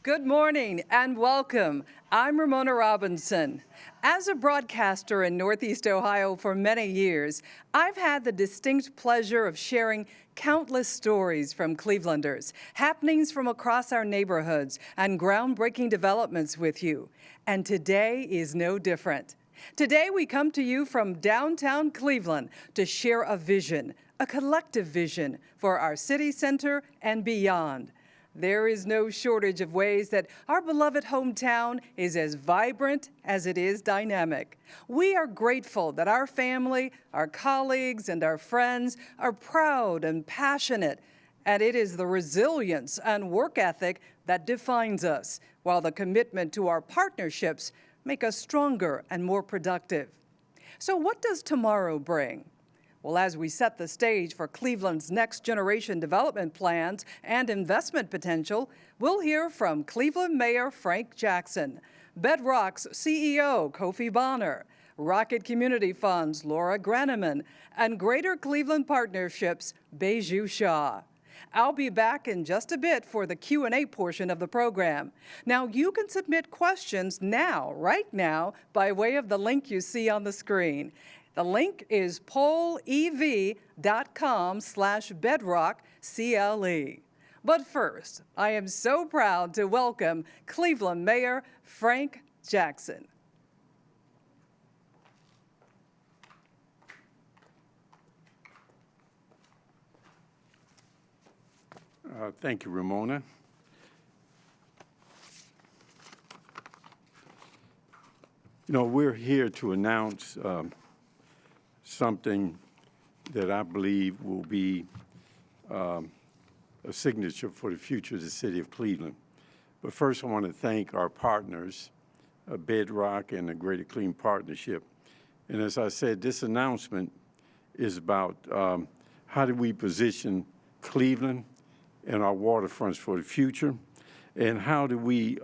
Good morning and welcome. I'm Ramona Robinson. As a broadcaster in Northeast Ohio for many years, I've had the distinct pleasure of sharing countless stories from Clevelanders, happenings from across our neighborhoods, and groundbreaking developments with you. And today is no different. Today we come to you from downtown Cleveland to share a vision, a collective vision for our city center and beyond. There is no shortage of ways that our beloved hometown is as vibrant as it is dynamic. We are grateful that our family, our colleagues, and our friends are proud and passionate, and it is the resilience and work ethic that defines us, while the commitment to our partnerships make us stronger and more productive. So what does tomorrow bring? Well, as we set the stage for Cleveland's next generation development plans and investment potential, we'll hear from Cleveland Mayor Frank Jackson, Bedrock's CEO Kofi Bonner, Rocket Community Funds Laura Greneman, and Greater Cleveland Partnerships Beju Shah. I'll be back in just a bit for the Q&A portion of the program. Now, you can submit questions now, right now, by way of the link you see on the screen. The link is pollev.com/bedrockcle. But first, I am so proud to welcome Cleveland Mayor Frank Jackson. Thank you, Ramona. You know, we're here to announce something that I believe will be a signature for the future of the city of Cleveland. But first, I want to thank our partners, Bedrock and the Greater Cleveland Partnership. And as I said, this announcement is about how do we position Cleveland and our waterfronts for the future, and how do we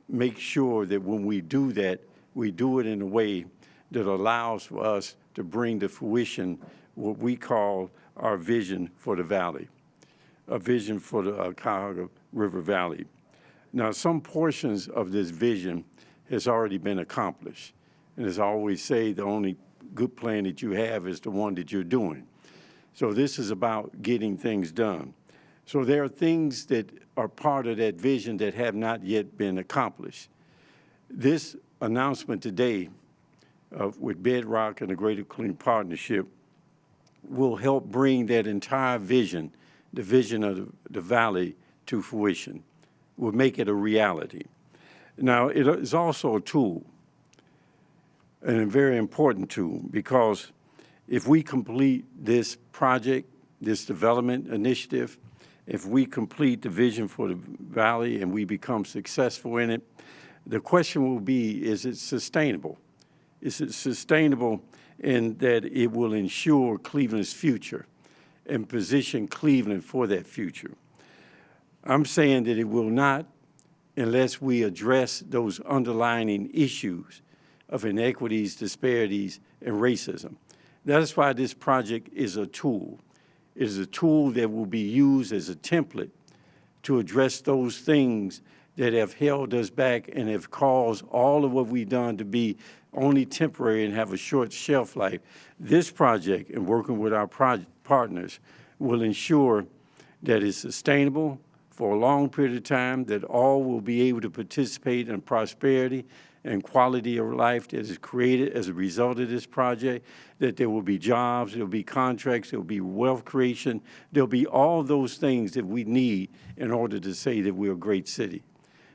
make sure that when we do that, we do it in a way that allows for us to bring to fruition what we call our vision for the valley, a vision for the Cuyahoga River Valley. Now, some portions of this vision has already been accomplished. And as I always say, the only good plan that you have is the one that you're doing. So this is about getting things done. So there are things that are part of that vision that have not yet been accomplished. This announcement today with Bedrock and the Greater Cleveland Partnership will help bring that entire vision, the vision of the valley, to fruition. Will make it a reality. Now, it is also a tool, and a very important tool, because if we complete this project, this development initiative, if we complete the vision for the valley and we become successful in it, the question will be, is it sustainable? Is it sustainable in that it will ensure Cleveland's future and position Cleveland for that future? I'm saying that it will not unless we address those underlying issues of inequities, disparities, and racism. That's why this project is a tool. It is a tool that will be used as a template to address those things that have held us back and have caused all of what we've done to be only temporary and have a short shelf life. This project, and working with our partners, will ensure that it's sustainable for a long period of time, that all will be able to participate in prosperity and quality of life that is created as a result of this project, that there will be jobs, there will be contracts, there will be wealth creation, there will be all those things that we need in order to say that we're a great city.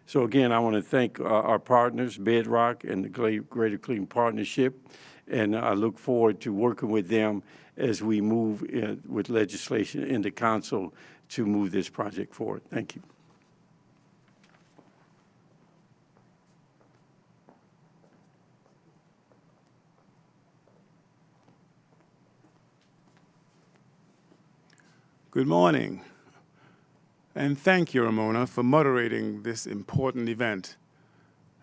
So again, I want to thank our partners, Bedrock and the Greater Cleveland Partnership, and I look forward to working with them as we move with legislation in the council to move this project forward. Thank you. Good morning, and thank you, Ramona, for moderating this important event.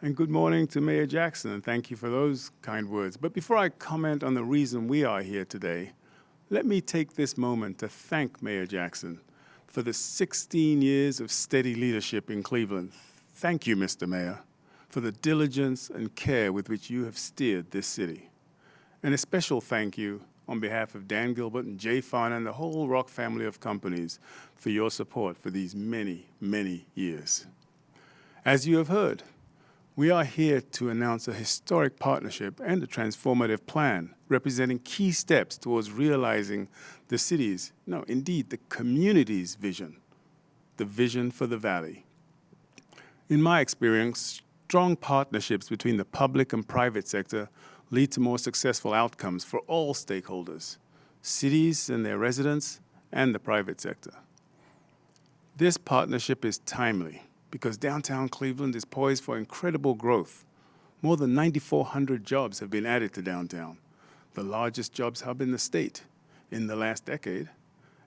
And good morning to Mayor Jackson, and thank you for those kind words. But before I comment on the reason we are here today, let me take this moment to thank Mayor Jackson for the 16 years of steady leadership in Cleveland. Thank you, Mr. Mayor, for the diligence and care with which you have steered this city. And a special thank you on behalf of Dan Gilbert and Jay Fana and the whole Rock family of companies for your support for these many, many years. As you have heard, we are here to announce a historic partnership and a transformative plan representing key steps towards realizing the city's, no, indeed, the community's vision, the vision for the Valley. In my experience, strong partnerships between the public and private sector lead to more successful outcomes for all stakeholders, cities and their residents, and the private sector. This partnership is timely because downtown Cleveland is poised for incredible growth. More than 9,400 jobs have been added to downtown, the largest jobs hub in the state in the last decade,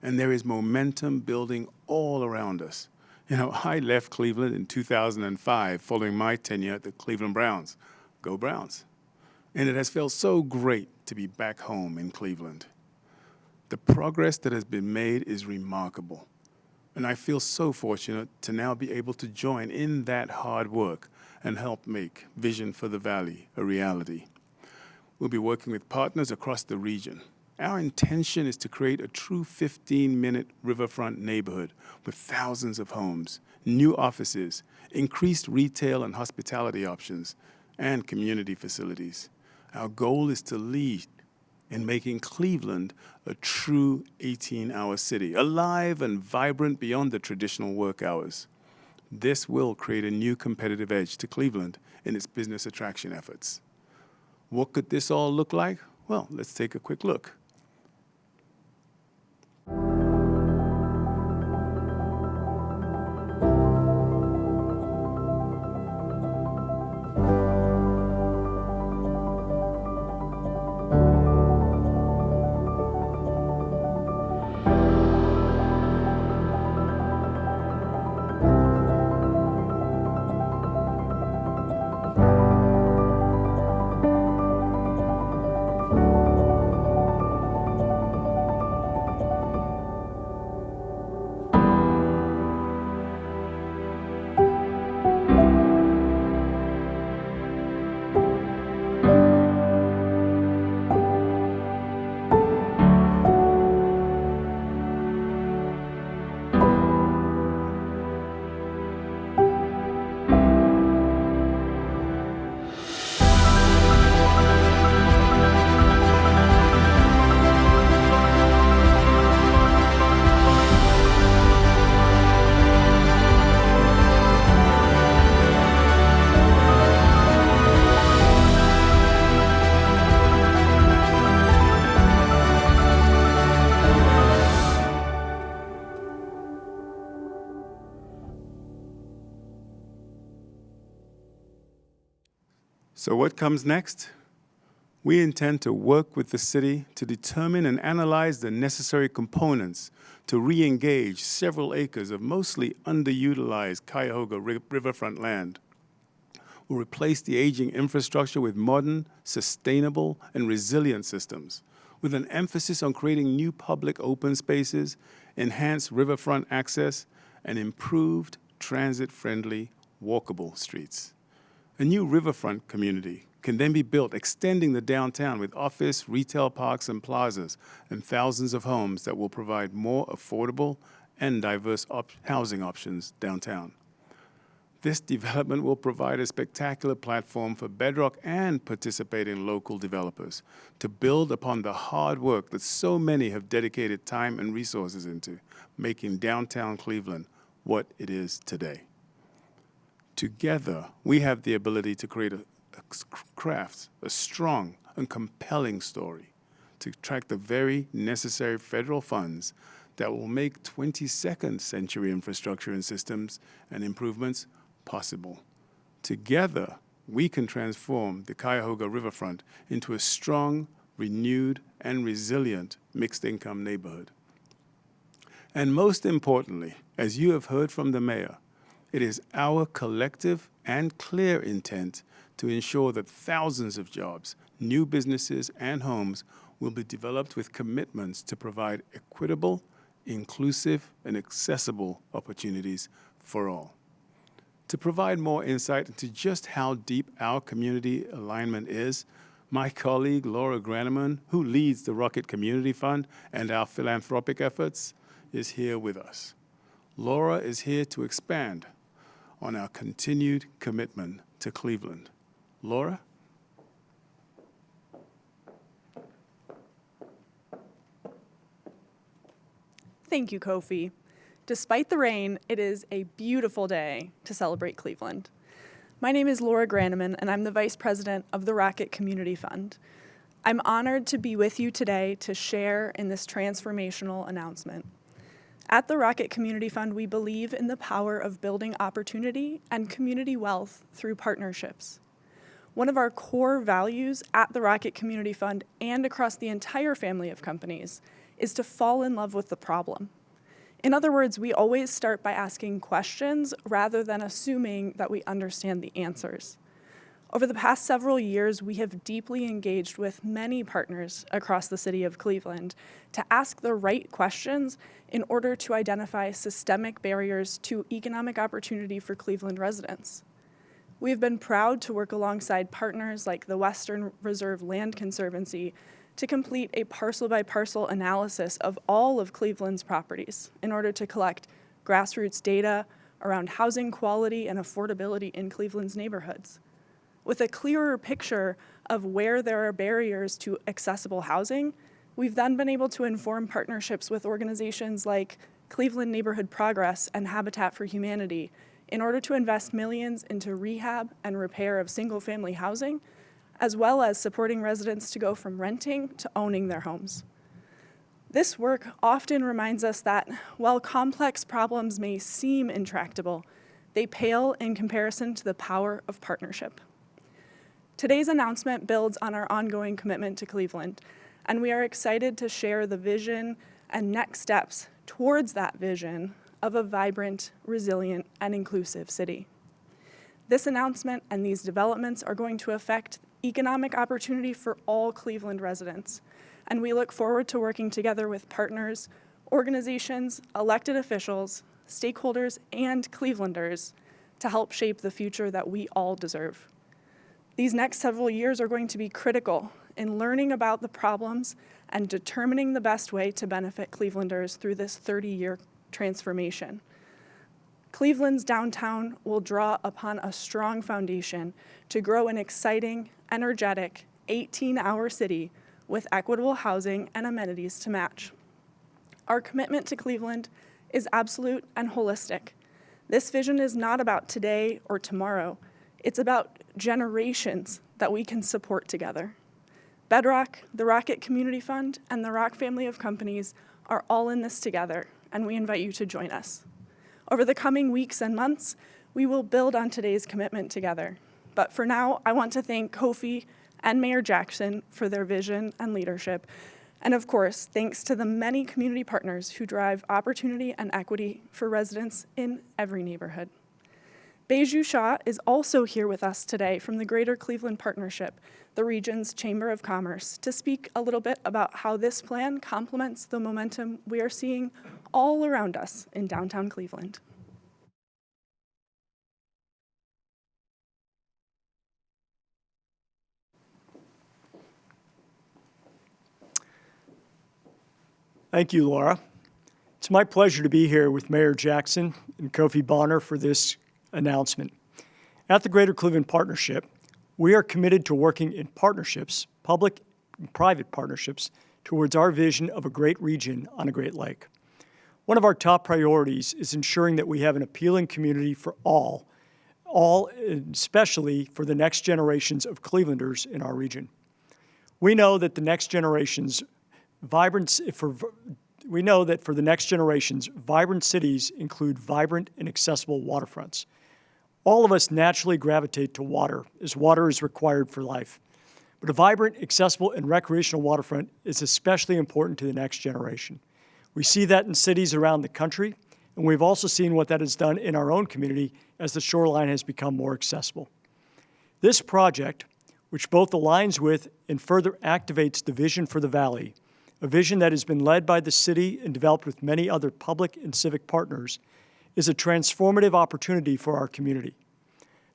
and there is momentum building all around us. You know, I left Cleveland in 2005 following my tenure at the Cleveland Browns. Go Browns. And it has felt so great to be back home in Cleveland. The progress that has been made is remarkable. And I feel so fortunate to now be able to join in that hard work and help make Vision for the Valley a reality. We'll be working with partners across the region. Our intention is to create a true 15-minute riverfront neighborhood with thousands of homes, new offices, increased retail and hospitality options, and community facilities. Our goal is to lead in making Cleveland a true 18-hour city, alive and vibrant beyond the traditional work hours. This will create a new competitive edge to Cleveland in its business attraction efforts. What could this all look like? Well, let's take a quick look. So what comes next? We intend to work with the city to determine and analyze the necessary components to re-engage several acres of mostly underutilized Cuyahoga Riverfront land. We'll replace the aging infrastructure with modern, sustainable, and resilient systems, with an emphasis on creating new public open spaces, enhanced riverfront access, and improved transit-friendly, walkable streets. A new riverfront community can then be built, extending the downtown with office, retail parks, and plazas, and thousands of homes that will provide more affordable and diverse housing options downtown. This development will provide a spectacular platform for Bedrock and participating local developers to build upon the hard work that so many have dedicated time and resources into, making downtown Cleveland what it is today. Together, we have the ability to create a strong and compelling story to attract the very necessary federal funds that will make 22nd century infrastructure and systems and improvements possible. Together, we can transform the Cuyahoga Riverfront into a strong, renewed, and resilient mixed-income neighborhood. And most importantly, as you have heard from the mayor, it is our collective and clear intent to ensure that thousands of jobs, new businesses, and homes will be developed with commitments to provide equitable, inclusive, and accessible opportunities for all. To provide more insight into just how deep our community alignment is, my colleague Laura Graneman, who leads the Rocket Community Fund and our philanthropic efforts, is here with us. Laura is here to expand on our continued commitment to Cleveland. Laura? Thank you, Kofi. Despite the rain, it is a beautiful day to celebrate Cleveland. My name is Laura Graneman, and I'm the Vice President of the Rocket Community Fund. I'm honored to be with you today to share in this transformational announcement. At the Rocket Community Fund, we believe in the power of building opportunity and community wealth through partnerships. One of our core values at the Rocket Community Fund and across the entire family of companies is to fall in love with the problem. In other words, we always start by asking questions rather than assuming that we understand the answers. Over the past several years, we have deeply engaged with many partners across the city of Cleveland to ask the right questions in order to identify systemic barriers to economic opportunity for Cleveland residents. We have been proud to work alongside partners like the Western Reserve Land Conservancy to complete a parcel-by-parcel analysis of all of Cleveland's properties in order to collect grassroots data around housing quality and affordability in Cleveland's neighborhoods. With a clearer picture of where there are barriers to accessible housing, we've then been able to inform partnerships with organizations like Cleveland Neighborhood Progress and Habitat for Humanity in order to invest millions into rehab and repair of single-family housing, as well as supporting residents to go from renting to owning their homes. This work often reminds us that while complex problems may seem intractable, they pale in comparison to the power of partnership. Today's announcement builds on our ongoing commitment to Cleveland, and we are excited to share the vision and next steps towards that vision of a vibrant, resilient, and inclusive city. This announcement and these developments are going to affect economic opportunity for all Cleveland residents, and we look forward to working together with partners, organizations, elected officials, stakeholders, and Clevelanders to help shape the future that we all deserve. These next several years are going to be critical in learning about the problems and determining the best way to benefit Clevelanders through this 30-year transformation. Cleveland's downtown will draw upon a strong foundation to grow an exciting, energetic, 18-hour city with equitable housing and amenities to match. Our commitment to Cleveland is absolute and holistic. This vision is not about today or tomorrow. It's about generations that we can support together. Bedrock, the Rocket Community Fund, and the Rock family of companies are all in this together, and we invite you to join us. Over the coming weeks and months, we will build on today's commitment together. But for now, I want to thank Kofi and Mayor Jackson for their vision and leadership. And of course, thanks to the many community partners who drive opportunity and equity for residents in every neighborhood. Beju Shah is also here with us today from the Greater Cleveland Partnership, the region's Chamber of Commerce, to speak a little bit about how this plan complements the momentum we are seeing all around us in downtown Cleveland. Thank you, Laura. It's my pleasure to be here with Mayor Jackson and Kofi Bonner for this announcement. At the Greater Cleveland Partnership, we are committed to working in partnerships, public and private partnerships, towards our vision of a great region on a great lake. One of our top priorities is ensuring that we have an appealing community for all, especially for the next generations of Clevelanders in our region. We know that for the next generations, vibrant cities include vibrant and accessible waterfronts. All of us naturally gravitate to water, as water is required for life. But a vibrant, accessible, and recreational waterfront is especially important to the next generation. We see that in cities around the country, and we've also seen what that has done in our own community as the shoreline has become more accessible. This project, which both aligns with and further activates the vision for the valley, a vision that has been led by the city and developed with many other public and civic partners, is a transformative opportunity for our community.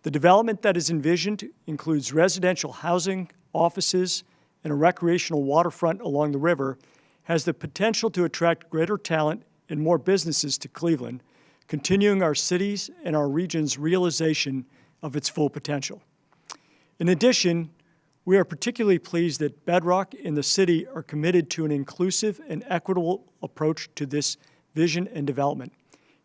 The development that is envisioned includes residential housing, offices, and a recreational waterfront along the river, has the potential to attract greater talent and more businesses to Cleveland, continuing our city's and our region's realization of its full potential. In addition, we are particularly pleased that Bedrock and the city are committed to an inclusive and equitable approach to this vision and development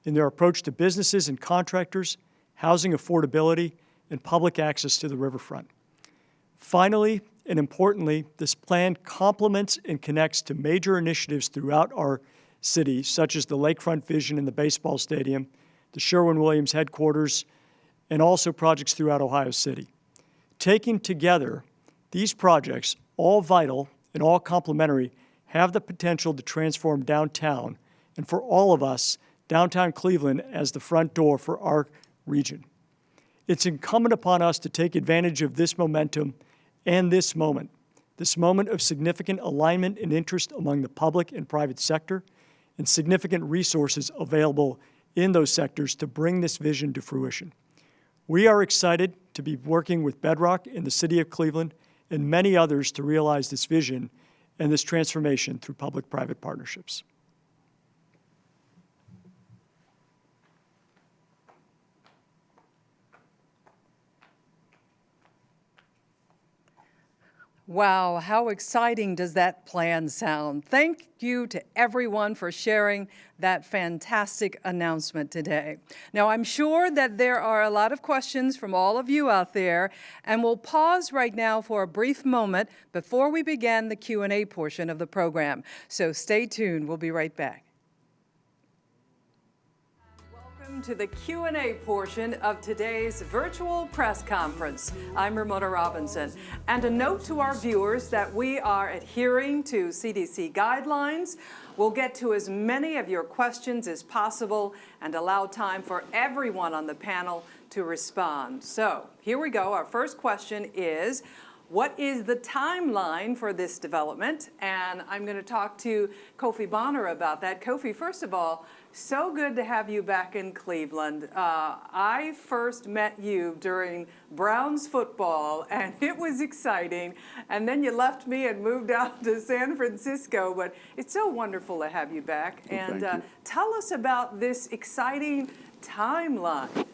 in their approach to businesses and contractors, housing affordability, and public access to the riverfront. Finally, and importantly, this plan complements and connects to major initiatives throughout our city, such as the lakefront vision and the baseball stadium, the Sherwin-Williams headquarters, and also projects throughout Ohio City. Taken together, these projects, all vital and all complementary, have the potential to transform downtown, and for all of us, downtown Cleveland as the front door for our region. It's incumbent upon us to take advantage of this momentum and this moment of significant alignment and interest among the public and private sector, and significant resources available in those sectors to bring this vision to fruition. We are excited to be working with Bedrock in the city of Cleveland and many others to realize this vision and this transformation through public-private partnerships. Wow, how exciting does that plan sound? Thank you to everyone for sharing that fantastic announcement today. Now, I'm sure that there are a lot of questions from all of you out there, and we'll pause right now for a brief moment before we begin the Q&A portion of the program. So stay tuned, we'll be right back. Welcome to the Q&A portion of today's virtual press conference. I'm Ramona Robinson. And a note to our viewers that we are adhering to CDC guidelines. We'll get to as many of your questions as possible and allow time for everyone on the panel to respond. So here we go. Our first question is, what is the timeline for this development? And I'm going to talk to Kofi Bonner about that. Kofi, first of all, so good to have you back in Cleveland. I first met you during Browns football, and it was exciting. And then you left me and moved out to San Francisco. But it's so wonderful to have you back. Well, and tell us about this exciting timeline.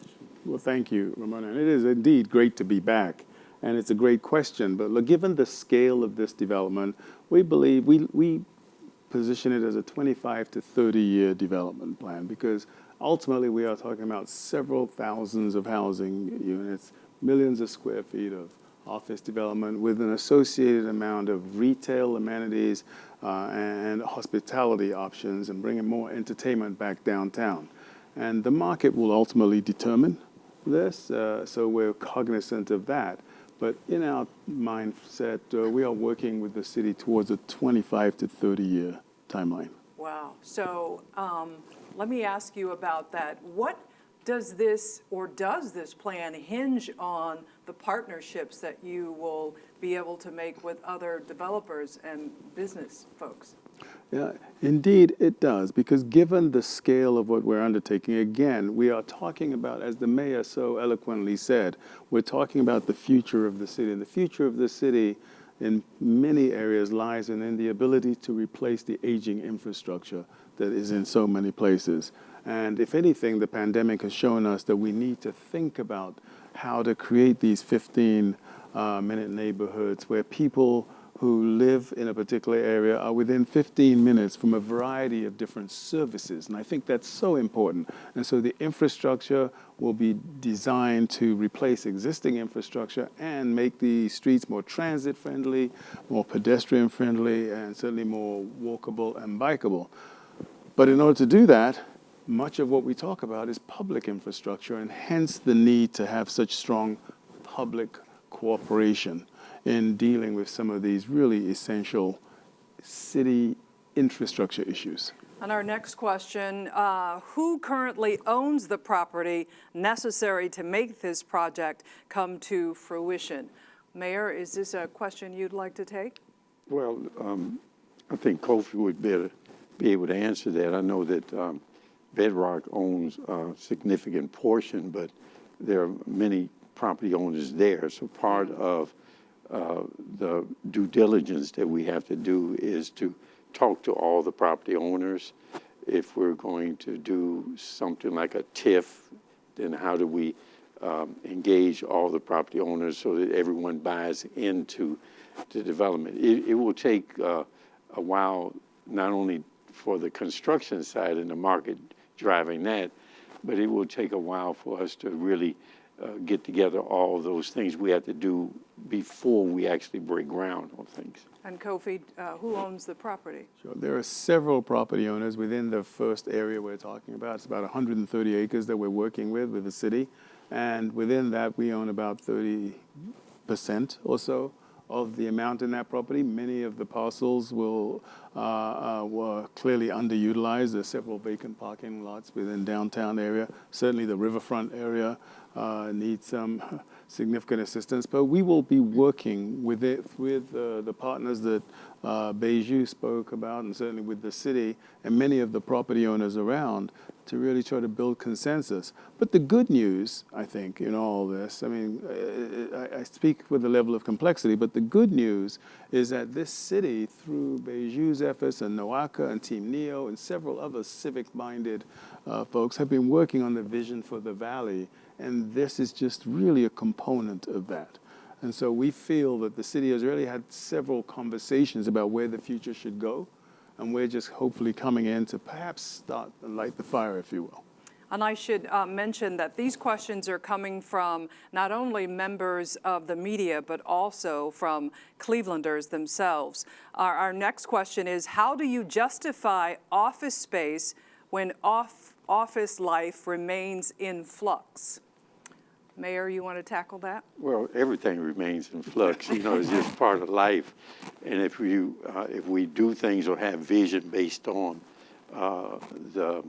Well, thank you, Ramona. And it is indeed great to be back. And it's a great question. But look, given the scale of this development, we believe we position it as a 25 to 30-year development plan, because ultimately we are talking about several thousands of housing units, millions of square feet of office development with an associated amount of retail amenities and hospitality options, and bringing more entertainment back downtown. And the market will ultimately determine this, so we're cognizant of that. But in our mindset, we are working with the city towards a 25 to 30-year timeline. Wow. So let me ask you about that. What does this plan hinge on the partnerships that you will be able to make with other developers and business folks? Yeah, indeed it does, because given the scale of what we're undertaking, again, we are talking about, as the mayor so eloquently said, we're talking about the future of the city. And the future of the city in many areas lies in the ability to replace the aging infrastructure that is in so many places. And if anything, the pandemic has shown us that we need to think about how to create these 15-minute neighborhoods where people who live in a particular area are within 15 minutes from a variety of different services. And I think that's so important. And so the infrastructure will be designed to replace existing infrastructure and make the streets more transit friendly, more pedestrian friendly, and certainly more walkable and bikeable. But in order to do that, much of what we talk about is public infrastructure, and hence the need to have such strong public cooperation in dealing with some of these really essential city infrastructure issues. And our next question, who currently owns the property necessary to make this project come to fruition? Mayor, is this a question you'd like to take? Well, I think Kofi would be able to answer that. I know that Bedrock owns a significant portion, but there are many property owners there. So part of the due diligence that we have to do is to talk to all the property owners. If we're going to do something like a TIF, then how do we engage all the property owners so that everyone buys into the development? It will take a while, not only for the construction side and the market driving that, but it will take a while for us to really get together all of those things we have to do before we actually break ground on things. And Kofi, who owns the property? Sure. There are several property owners within the first area we're talking about. It's about 130 acres that we're working with the city. And within that, we own about 30% or so of the amount in that property. Many of the parcels were clearly underutilized. There's several vacant parking lots within downtown area. Certainly the riverfront area needs some significant assistance. But we will be working with the partners that Beiju spoke about, and certainly with the city and many of the property owners around, to really try to build consensus. But the good news, I think, in all this, I mean, I speak with a level of complexity, but the good news is that this city, through Beiju's efforts and NOACA and Team NEO and several other civic-minded folks, have been working on the vision for the valley, and this is just really a component of that. And so we feel that the city has really had several conversations about where the future should go, and we're just hopefully coming in to perhaps start and light the fire, if you will. And I should mention that these questions are coming from not only members of the media, but also from Clevelanders themselves. Our next question is, how do you justify office space when office life remains in flux? Mayor, you want to tackle that? Well, everything remains in flux. You know, it's just part of life. And if we do things or have vision based on the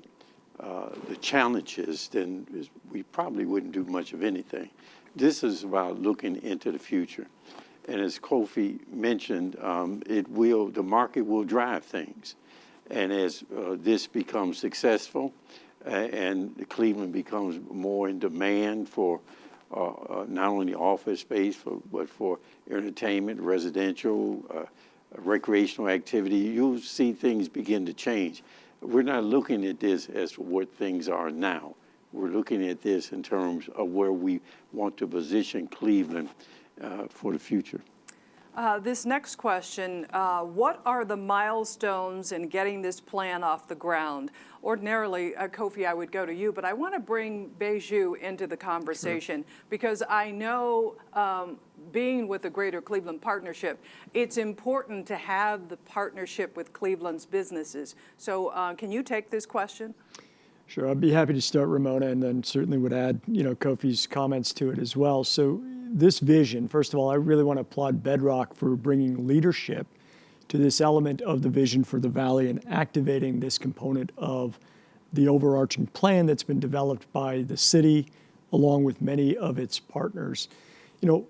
challenges, then we probably wouldn't do much of anything. This is about looking into the future. And as Kofi mentioned, the market will drive things. And as this becomes successful, and Cleveland becomes more in demand for not only office space, but for entertainment, residential, recreational activity, you'll see things begin to change. We're not looking at this as what things are now. We're looking at this in terms of where we want to position Cleveland for the future. This next question, what are the milestones in getting this plan off the ground? Ordinarily, Kofi, I would go to you, but I want to bring Beiju into the conversation because I know being with the Greater Cleveland Partnership, it's important to have the partnership with Cleveland's businesses. So can you take this question? Sure, I'd be happy to start, Ramona, and then certainly would add, Kofi's comments to it as well. So this vision, first of all, I really want to applaud Bedrock for bringing leadership to this element of the vision for the valley and activating this component of the overarching plan that's been developed by the city along with many of its partners.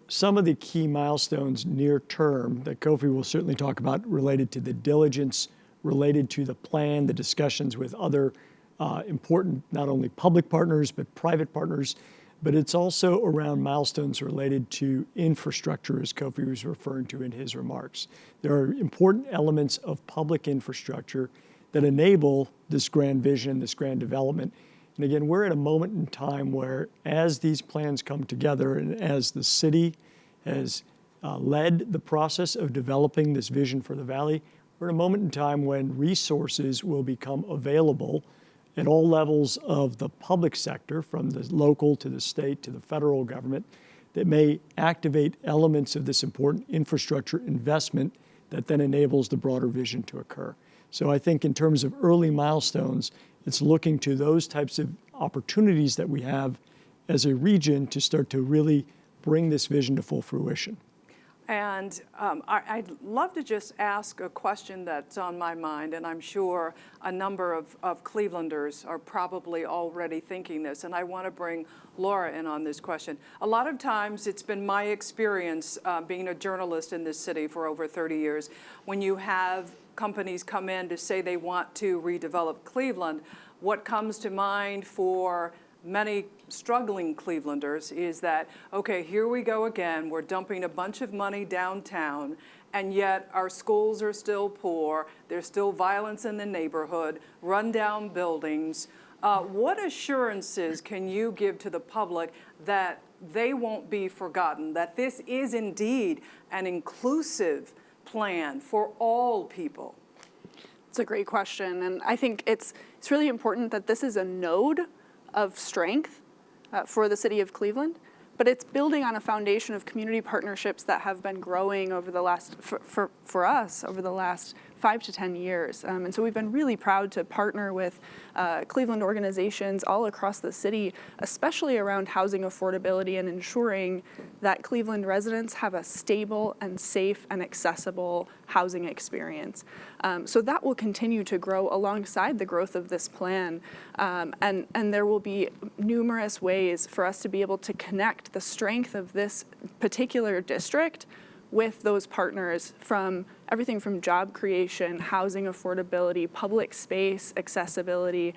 Some of the key milestones near term that Kofi will certainly talk about related to the diligence, related to the plan, the discussions with other important, not only public partners, but private partners, but it's also around milestones related to infrastructure, as Kofi was referring to in his remarks. There are important elements of public infrastructure that enable this grand vision, this grand development. And again, we're at a moment in time where as these plans come together and as the city has led the process of developing this vision for the valley, we're at a moment in time when resources will become available at all levels of the public sector, from the local to the state to the federal government, that may activate elements of this important infrastructure investment that then enables the broader vision to occur. So I think in terms of early milestones, it's looking to those types of opportunities that we have as a region to start to really bring this vision to full fruition. And I'd love to just ask a question that's on my mind, and I'm sure a number of Clevelanders are probably already thinking this, and I want to bring Laura in on this question. A lot of times it's been my experience being a journalist in this city for over 30 years, when you have companies come in to say they want to redevelop Cleveland, what comes to mind for many struggling Clevelanders is that, okay, here we go again, we're dumping a bunch of money downtown, and yet our schools are still poor, there's still violence in the neighborhood, rundown buildings. What assurances can you give to the public that they won't be forgotten, that this is indeed an inclusive plan for all people? It's a great question, and I think it's really important that this is a node of strength for the city of Cleveland, but it's building on a foundation of community partnerships that have been growing over the last, for us, over the last 5 to 10 years. And so we've been really proud to partner with Cleveland organizations all across the city, especially around housing affordability and ensuring that Cleveland residents have a stable and safe and accessible housing experience. So that will continue to grow alongside the growth of this plan. And there will be numerous ways for us to be able to connect the strength of this particular district with those partners, from everything from job creation, housing affordability, public space accessibility,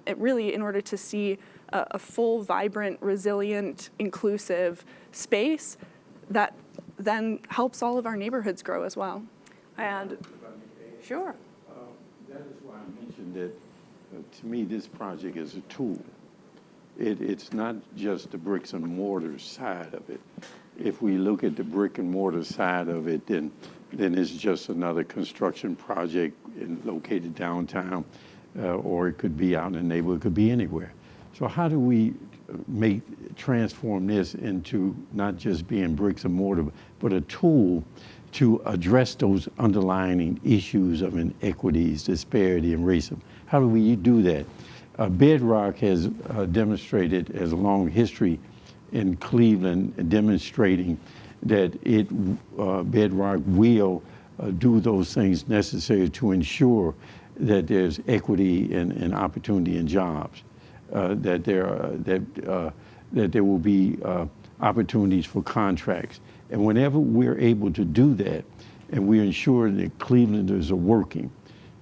it really, in order to see a full, vibrant, resilient, inclusive space that then helps all of our neighborhoods grow as well. And sure. That is why I mentioned that, to me, this project is a tool. It's not just the bricks and mortar side of it. If we look at the brick and mortar side of it, then it's just another construction project located downtown, or it could be out in the neighborhood, it could be anywhere. So how do we transform this into not just being bricks and mortar, but a tool to address those underlying issues of inequities, disparity, and racism? How do we do that? Bedrock has demonstrated, as a long history in Cleveland, demonstrating that Bedrock will do those things necessary to ensure that there's equity and opportunity in jobs, that there will be opportunities for contracts. And whenever we're able to do that, and we ensure that Clevelanders are working,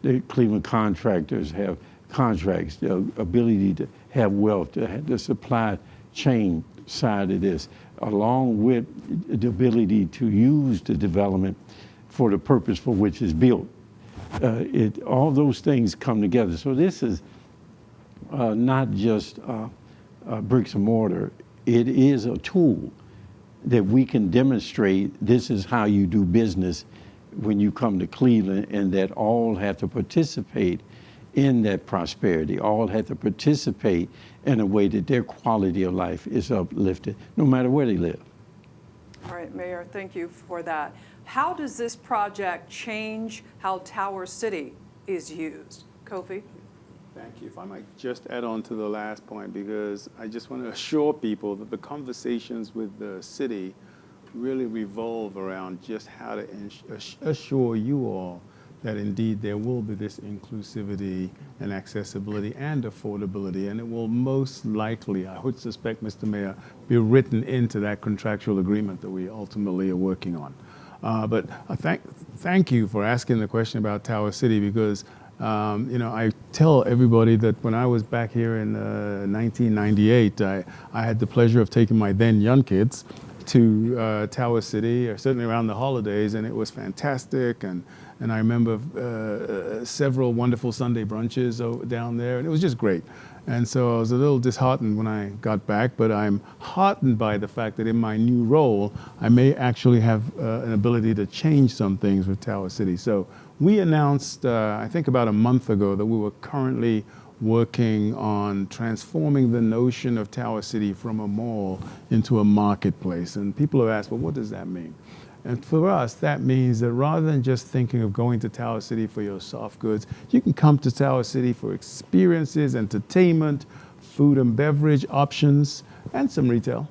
the Cleveland contractors have contracts, the ability to have wealth, to have the supply chain side of this, along with the ability to use the development for the purpose for which it's built. All those things come together. So this is not just bricks and mortar. It is a tool that we can demonstrate this is how you do business when you come to Cleveland, and that all have to participate in that prosperity. All have to participate in a way that their quality of life is uplifted, no matter where they live. All right, Mayor, thank you for that. How does this project change how Tower City is used? Kofi? Thank you. If I might just add on to the last point, because I just want to assure people that the conversations with the city really revolve around just how to assure you all that indeed there will be this inclusivity and accessibility and affordability, and it will most likely, I would suspect, Mr. Mayor, be written into that contractual agreement that we ultimately are working on. But thank you for asking the question about Tower City, because I tell everybody that when I was back here in 1998, I had the pleasure of taking my then young kids to Tower City, or certainly around the holidays, and it was fantastic. And I remember several wonderful Sunday brunches down there, and it was just great. And so I was a little disheartened when I got back, but I'm heartened by the fact that in my new role, I may actually have an ability to change some things with Tower City. So we announced, I think about a month ago, that we were currently working on transforming the notion of Tower City from a mall into a marketplace. And people have asked, well, what does that mean? And for us, that means that rather than just thinking of going to Tower City for your soft goods, you can come to Tower City for experiences, entertainment, food and beverage options, and some retail.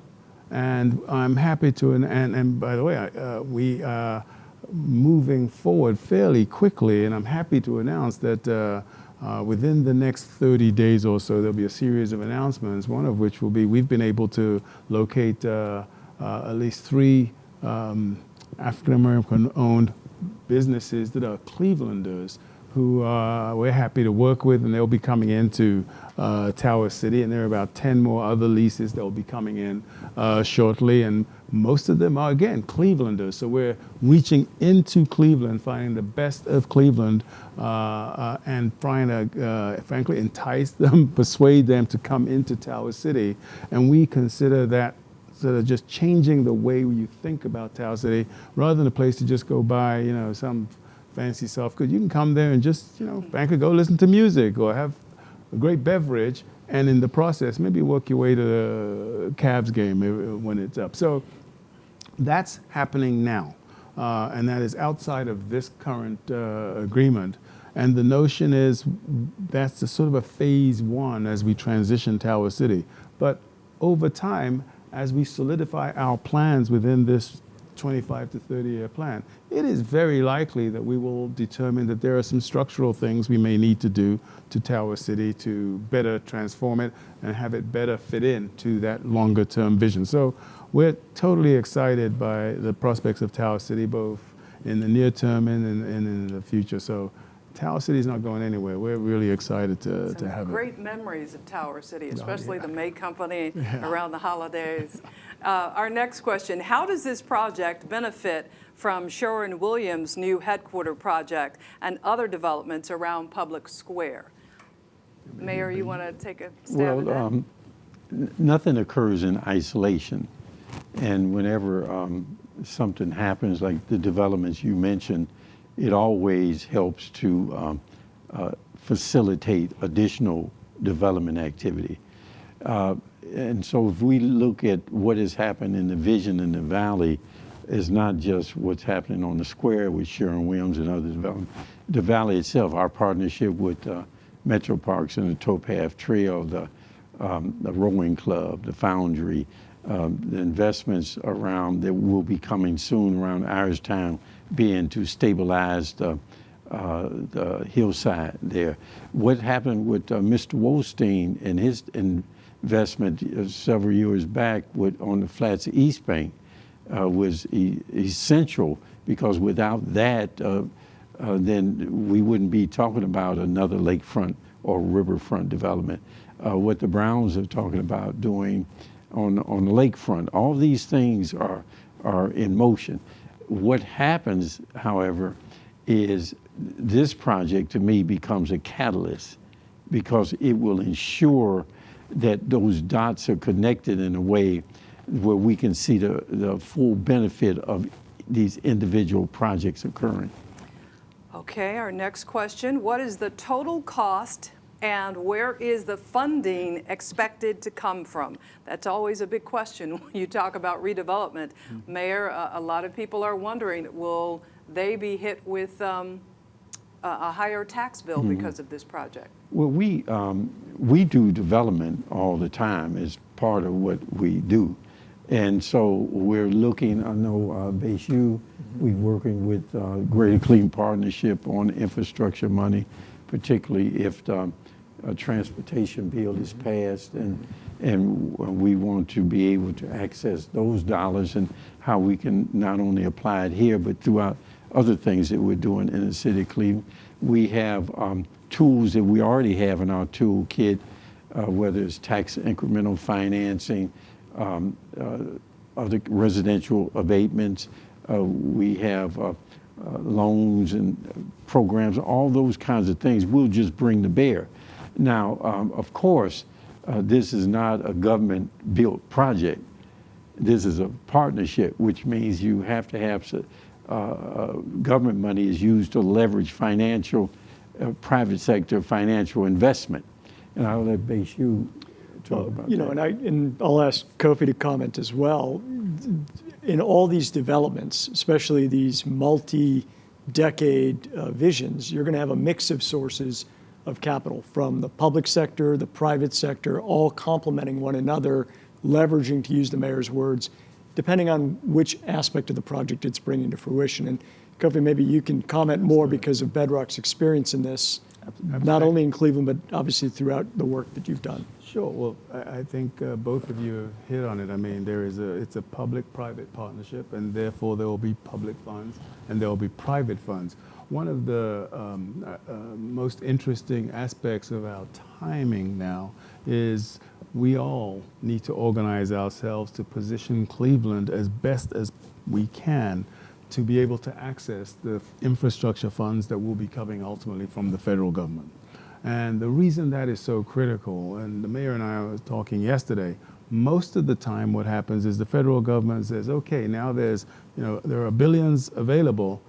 And I'm happy to, and by the way, we are moving forward fairly quickly, and I'm happy to announce that within the next 30 days or so, there'll be a series of announcements, one of which will be we've been able to locate at least 3 African-American-owned businesses that are Clevelanders who we're happy to work with, and they'll be coming into Tower City, and there are about 10 more other leases that will be coming in shortly, and most of them are, again, Clevelanders. So we're reaching into Cleveland, finding the best of Cleveland, and trying to, frankly, entice them, persuade them to come into Tower City, and we consider that sort of just changing the way you think about Tower City, rather than a place to just go buy, some fancy soft goods. You can come there and just, frankly, go listen to music or have a great beverage, and in the process, maybe work your way to the Cavs game when it's up. So that's happening now, and that is outside of this current agreement. And the notion is that's a sort of a phase one as we transition Tower City. But over time, as we solidify our plans within this 25 to 30-year plan, it is very likely that we will determine that there are some structural things we may need to do to Tower City to better transform it and have it better fit into that longer-term vision. So we're totally excited by the prospects of Tower City, both in the near term and in the future. So Tower City is not going anywhere. We're really excited to have it. Great memories of Tower City, especially the May Company around the holidays. Our next question, how does this project benefit from Sherwin-Williams' new headquarter project and other developments around Public Square? Mayor, you want to take a stab at that? Nothing occurs in isolation. And whenever something happens, like the developments you mentioned, it always helps to facilitate additional development activity. And so if we look at what has happened in the vision in the valley, it's not just what's happening on the square with Sherwin-Williams and other development. The valley itself, our partnership with Metro Parks and the Towpath Trail, the Rowing Club, the Foundry, the investments around that will be coming soon around Irishtown, being to stabilize the hillside there. What happened with Mr. Wolstein and his investment several years back on the flats of East Bank was essential, because without that, then we wouldn't be talking about another lakefront or riverfront development. What the Browns are talking about doing on the lakefront, all these things are in motion. What happens, however, is this project to me becomes a catalyst, because it will ensure that those dots are connected in a way where we can see the full benefit of these individual projects occurring. Okay, our next question, what is the total cost and where is the funding expected to come from? That's always a big question when you talk about redevelopment. Mayor, a lot of people are wondering, will they be hit with a higher tax bill because of this project? Well, we do development all the time as part of what we do. And so we're looking, I know Bayshue, we're working with Greater Cleveland Partnership on infrastructure money, particularly if the transportation bill is passed, and we want to be able to access those dollars, and how we can not only apply it here, but throughout other things that we're doing in the city of Cleveland. We have tools that we already have in our toolkit, whether it's tax incremental financing, other residential abatements. We have loans and programs, all those kinds of things we'll just bring to bear. Now, of course, this is not a government-built project. This is a partnership, which means you have to have government money is used to leverage financial, private sector financial investment. And I'll let Bayshue talk about that. And I'll ask Kofi to comment as well. In all these developments, especially these multi-decade visions, you're going to have a mix of sources of capital from the public sector, the private sector, all complementing one another, leveraging, to use the mayor's words, depending on which aspect of the project it's bringing to fruition. And Kofi, maybe you can comment more because of Bedrock's experience in this, not only in Cleveland, but obviously throughout the work that you've done. Sure. Well, I think both of you have hit on it. I mean, it's a public-private partnership, and therefore there will be public funds and there will be private funds. One of the most interesting aspects of our timing now is we all need to organize ourselves to position Cleveland as best as we can to be able to access the infrastructure funds that will be coming ultimately from the federal government. And the reason that is so critical, and the mayor and I were talking yesterday, most of the time what happens is the federal government says, okay, now there are billions available,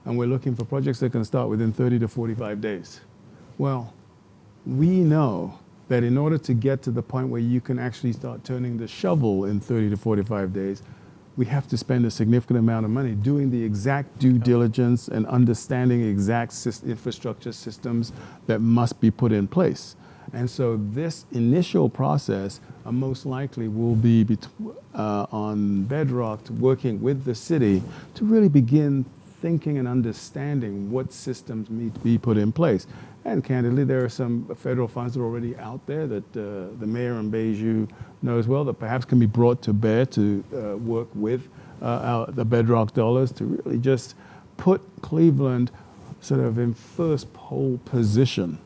and we're looking for projects that can start within 30 to 45 days. Well, we know that in order to get to the point where you can actually start turning the shovel in 30 to 45 days, we have to spend a significant amount of money doing the exact due diligence and understanding exact infrastructure systems that must be put in place. And so this initial process most likely will be on Bedrock, working with the city to really begin thinking and understanding what systems need to be put in place. And candidly, there are some federal funds that are already out there that the mayor in Beijing knows well that perhaps can be brought to bear to work with the Bedrock dollars to really just put Cleveland sort of in first pole position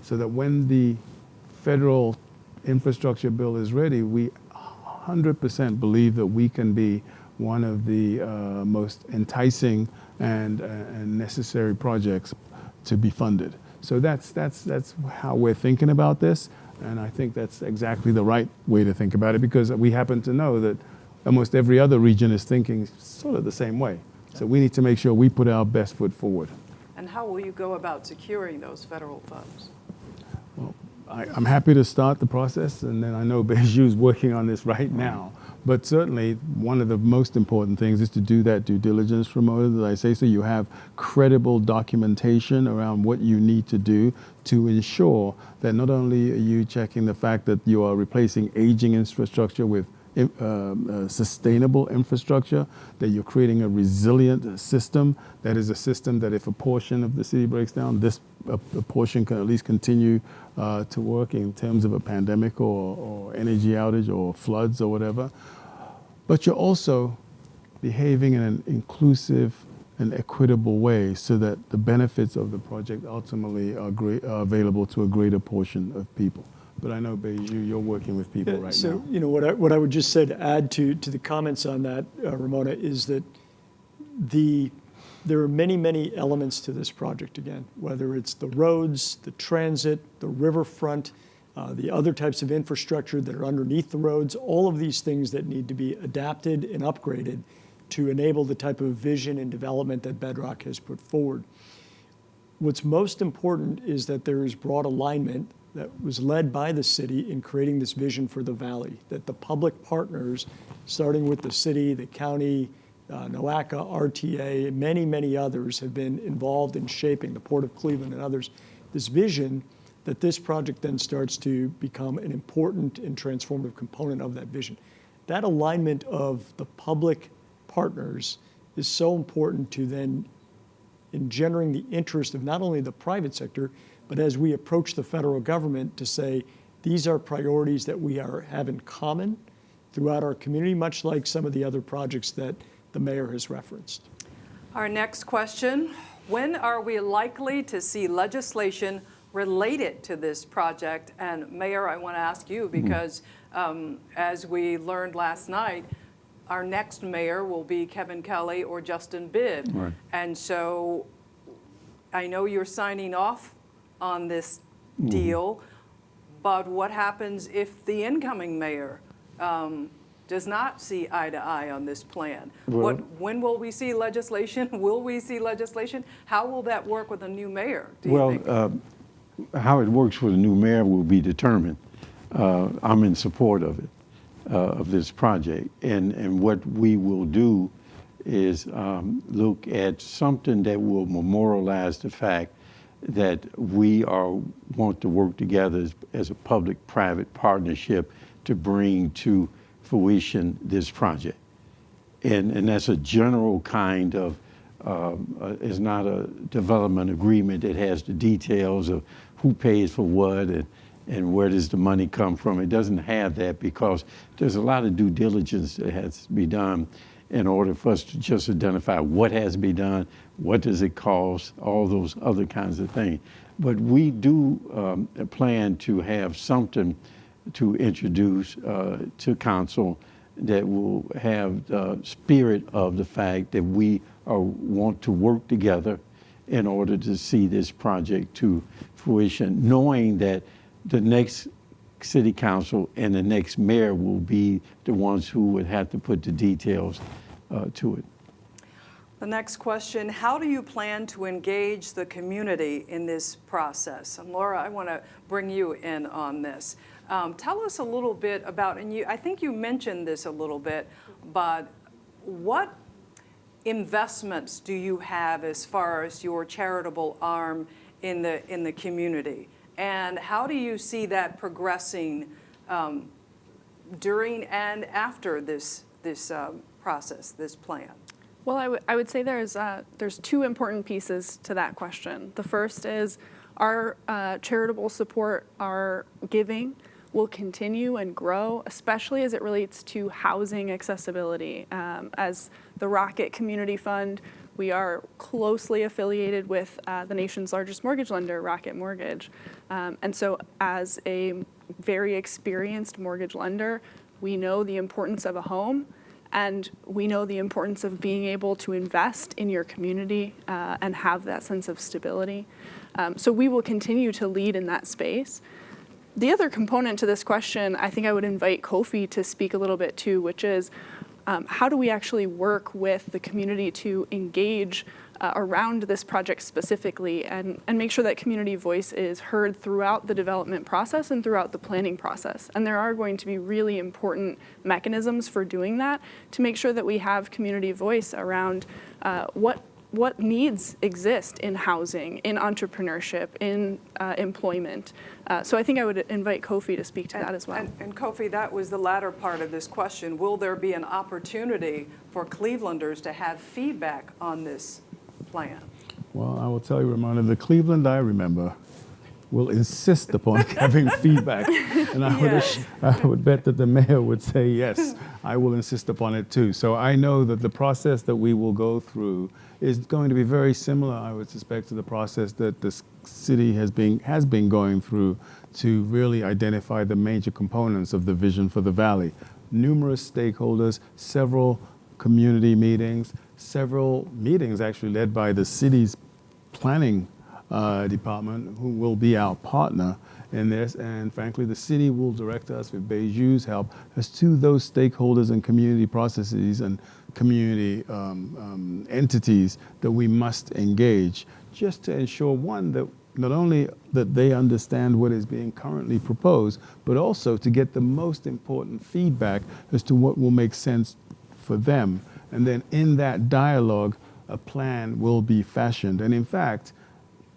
so that when the federal infrastructure bill is ready, we 100% believe that we can be one of the most enticing and necessary projects to be funded. So that's how we're thinking about this, and I think that's exactly the right way to think about it because we happen to know that almost every other region is thinking sort of the same way. So we need to make sure we put our best foot forward. And how will you go about securing those federal funds? Well, I'm happy to start the process, and then I know Beijing is working on this right now. But certainly, one of the most important things is to do that due diligence, Ramona, that I say, so you have credible documentation around what you need to do to ensure that not only are you checking the fact that you are replacing aging infrastructure with sustainable infrastructure, that you're creating a resilient system, that is a system that if a portion of the city breaks down, a portion can at least continue to work in terms of a pandemic or energy outage or floods or whatever. But you're also behaving in an inclusive and equitable way so that the benefits of the project ultimately are available to a greater portion of people. But I know, Beijing, you're working with people right now. So, what I would just say to add to the comments on that, Ramona, is that there are many, many elements to this project, again, whether it's the roads, the transit, the riverfront, the other types of infrastructure that are underneath the roads, all of these things that need to be adapted and upgraded to enable the type of vision and development that Bedrock has put forward. What's most important is that there is broad alignment that was led by the city in creating this vision for the valley, that the public partners, starting with the city, the county, NOACA, RTA, and many, many others have been involved in shaping, the Port of Cleveland and others, this vision that this project then starts to become an important and transformative component of that vision. That alignment of the public partners is so important to then engendering the interest of not only the private sector, but as we approach the federal government to say, these are priorities that we have in common throughout our community, much like some of the other projects that the mayor has referenced. Our next question, when are we likely to see legislation related to this project? And Mayor, I want to ask you because as we learned last night, our next mayor will be Kevin Kelly or Justin Bibb. Right. And so I know you're signing off on this deal, but what happens if the incoming mayor does not see eye to eye on this plan? Well, When will we see legislation? Will we see legislation? How will that work with a new mayor, do you think? How it works for the new mayor will be determined. I'm in support of it, of this project. And what we will do is look at something that will memorialize the fact that we want to work together as a public-private partnership to bring to fruition this project. And that's a general kind of is not a development agreement that has the details of who pays for what and where does the money come from. It doesn't have that because there's a lot of due diligence that has to be done in order for us to just identify what has to be done, what does it cost, all those other kinds of things. But we do plan to have something to introduce to council that will have the spirit of the fact that we want to work together in order to see this project to fruition, knowing that the next city council and the next mayor will be the ones who would have to put the details to it. The next question, how do you plan to engage the community in this process? And Laura, I want to bring you in on this. Tell us a little bit about, and I think you mentioned this a little bit, but what investments do you have as far as your charitable arm in the community? And how do you see that progressing during and after this process, this plan? Well, I would say there's two important pieces to that question. The first is our charitable support, our giving will continue and grow, especially as it relates to housing accessibility. As the Rocket Community Fund, we are closely affiliated with the nation's largest mortgage lender, Rocket Mortgage. And so as a very experienced mortgage lender, we know the importance of a home, and we know the importance of being able to invest in your community and have that sense of stability. So we will continue to lead in that space. The other component to this question, I think I would invite Kofi to speak a little bit to, which is how do we actually work with the community to engage around this project specifically and make sure that community voice is heard throughout the development process and throughout the planning process. And there are going to be really important mechanisms for doing that to make sure that we have community voice around what needs exist in housing, in entrepreneurship, in employment. So I think I would invite Kofi to speak to that as well. And Kofi, that was the latter part of this question. Will there be an opportunity for Clevelanders to have feedback on this plan? Well, I will tell you, Ramona, the Cleveland I remember will insist upon having feedback. And I would bet that the mayor would say, yes, I will insist upon it too. So I know that the process that we will go through is going to be very similar, I would suspect, to the process that the city has been going through to really identify the major components of the vision for the valley. Numerous stakeholders, several community meetings, several meetings actually led by the city's planning department, who will be our partner in this, and frankly, the city will direct us with Beju's help as to those stakeholders and community processes and community entities that we must engage, just to ensure, one, that not only that they understand what is being currently proposed, but also to get the most important feedback as to what will make sense for them. And then in that dialogue, a plan will be fashioned. And in fact,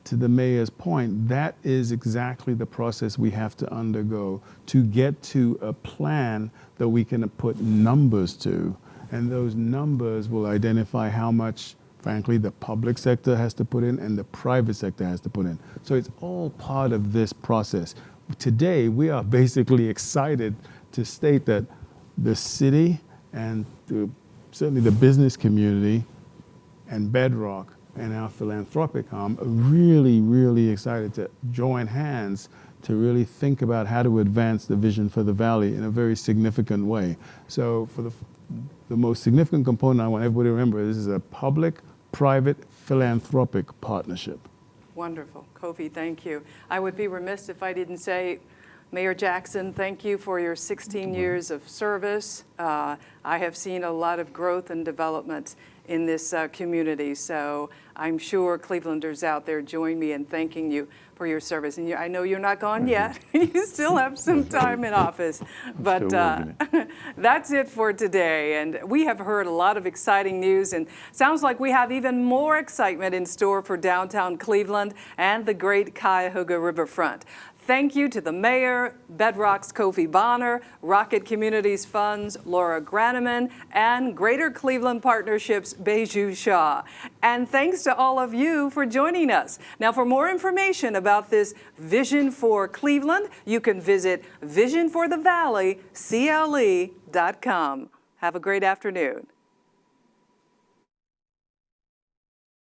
to the mayor's point, that is exactly the process we have to undergo to get to a plan that we can put numbers to. And those numbers will identify how much, frankly, the public sector has to put in and the private sector has to put in. So it's all part of this process. Today, we are basically excited to state that the city and certainly the business community and Bedrock and our philanthropic arm are really, really excited to join hands to really think about how to advance the vision for the valley in a very significant way. So for the most significant component, I want everybody to remember, this is a public-private philanthropic partnership. Wonderful. Kofi, thank you. I would be remiss if I didn't say, Mayor Jackson, thank you for your 16 years of service. I have seen a lot of growth and development in this community, so I'm sure Clevelanders out there join me in thanking you for your service. And I know you're not gone yet. You still have some time in office. But that's it for today. And we have heard a lot of exciting news, and sounds like we have even more excitement in store for downtown Cleveland and the great Cuyahoga Riverfront. Thank you to the mayor, Bedrock's Kofi Bonner, Rocket Communities Fund's Laura Graneman, and Greater Cleveland Partnership's Beju Shah. And thanks to all of you for joining us. Now, for more information about this Vision for Cleveland, you can visit visionforthevalleycle.com. Have a great afternoon.